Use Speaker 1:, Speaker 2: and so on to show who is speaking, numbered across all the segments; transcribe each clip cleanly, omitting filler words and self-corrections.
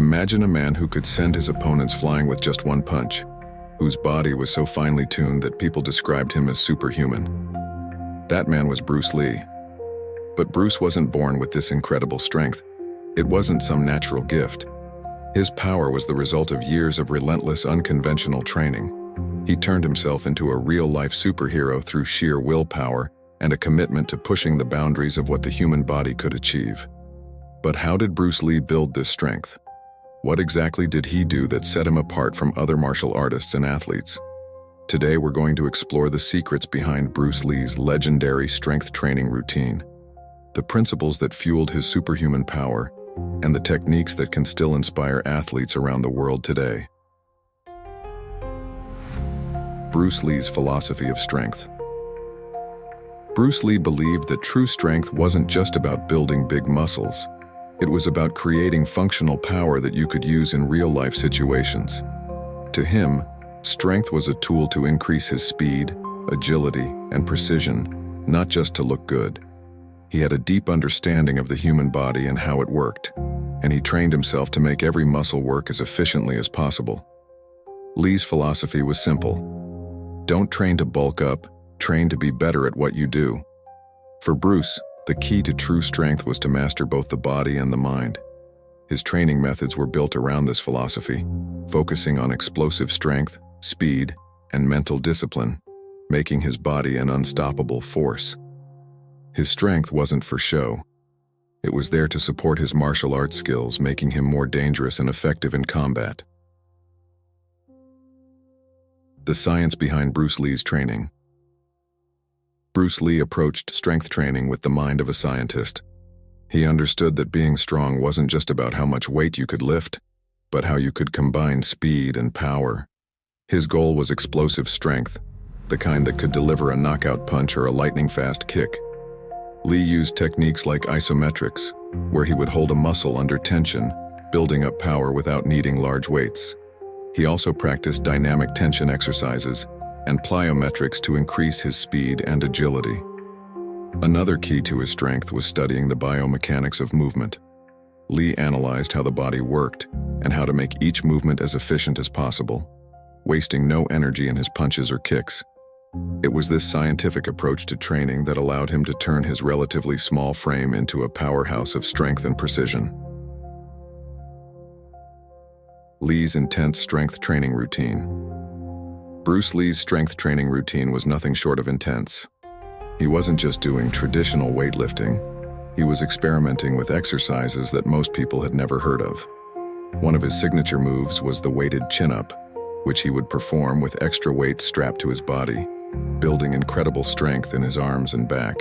Speaker 1: Imagine a man who could send his opponents flying with just one punch, whose body was so finely tuned that people described him as superhuman. That man was Bruce Lee. But Bruce wasn't born with this incredible strength. It wasn't some natural gift. His power was the result of years of relentless, unconventional training. He turned himself into a real-life superhero through sheer willpower and a commitment to pushing the boundaries of what the human body could achieve. But how did Bruce Lee build this strength? What exactly did he do that set him apart from other martial artists and athletes? Today we're going to explore the secrets behind Bruce Lee's legendary strength training routine, the principles that fueled his superhuman power, and the techniques that can still inspire athletes around the world today. Bruce Lee's philosophy of strength. Bruce Lee believed that true strength wasn't just about building big muscles. It was about creating functional power that you could use in real-life situations. To him, strength was a tool to increase his speed, agility, and precision, not just to look good. He had a deep understanding of the human body and how it worked, and he trained himself to make every muscle work as efficiently as possible. Lee's philosophy was simple. Don't train to bulk up, train to be better at what you do. For Bruce, the key to true strength was to master both the body and the mind. His training methods were built around this philosophy, focusing on explosive strength, speed, and mental discipline, making his body an unstoppable force. His strength wasn't for show. It was there to support his martial arts skills, making him more dangerous and effective in combat. The science behind Bruce Lee's training. Bruce Lee approached strength training with the mind of a scientist. He understood that being strong wasn't just about how much weight you could lift, but how you could combine speed and power. His goal was explosive strength, the kind that could deliver a knockout punch or a lightning-fast kick. Lee used techniques like isometrics, where he would hold a muscle under tension, building up power without needing large weights. He also practiced dynamic tension exercises and plyometrics to increase his speed and agility. Another key to his strength was studying the biomechanics of movement. Lee analyzed how the body worked and how to make each movement as efficient as possible, wasting no energy in his punches or kicks. It was this scientific approach to training that allowed him to turn his relatively small frame into a powerhouse of strength and precision. Lee's intense strength training routine. Bruce Lee's strength training routine was nothing short of intense. He wasn't just doing traditional weightlifting. He was experimenting with exercises that most people had never heard of. One of his signature moves was the weighted chin-up, which he would perform with extra weight strapped to his body, building incredible strength in his arms and back.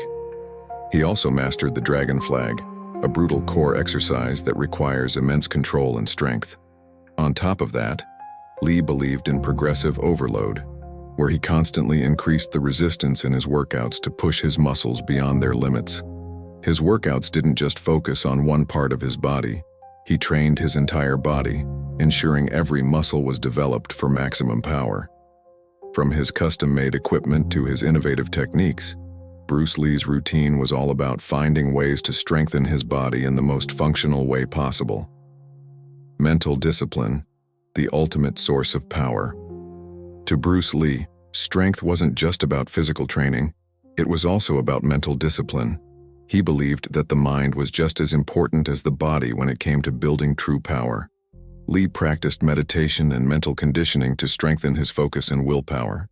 Speaker 1: He also mastered the dragon flag, a brutal core exercise that requires immense control and strength. On top of that, Lee believed in progressive overload, where he constantly increased the resistance in his workouts to push his muscles beyond their limits. His workouts didn't just focus on one part of his body. He trained his entire body, ensuring every muscle was developed for maximum power. From his custom-made equipment to his innovative techniques, Bruce Lee's routine was all about finding ways to strengthen his body in the most functional way possible. Mental discipline, the ultimate source of power. To Bruce Lee, strength wasn't just about physical training, it was also about mental discipline. He believed that the mind was just as important as the body when it came to building true power. Lee practiced meditation and mental conditioning to strengthen his focus and willpower.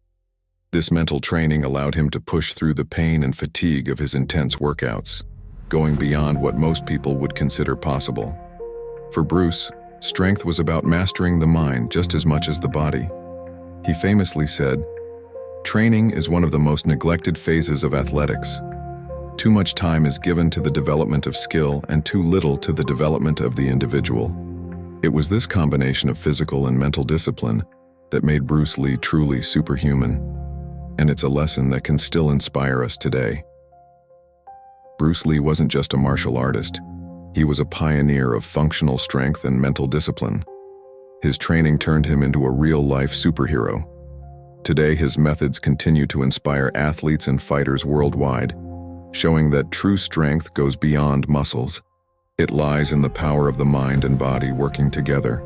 Speaker 1: This mental training allowed him to push through the pain and fatigue of his intense workouts, going beyond what most people would consider possible. For Bruce, strength was about mastering the mind just as much as the body. He famously said, "Training is one of the most neglected phases of athletics. Too much time is given to the development of skill and too little to the development of the individual." It was this combination of physical and mental discipline that made Bruce Lee truly superhuman, and it's a lesson that can still inspire us today. Bruce Lee wasn't just a martial artist. He was a pioneer of functional strength and mental discipline. His training turned him into a real-life superhero. Today, his methods continue to inspire athletes and fighters worldwide, showing that true strength goes beyond muscles. It lies in the power of the mind and body working together.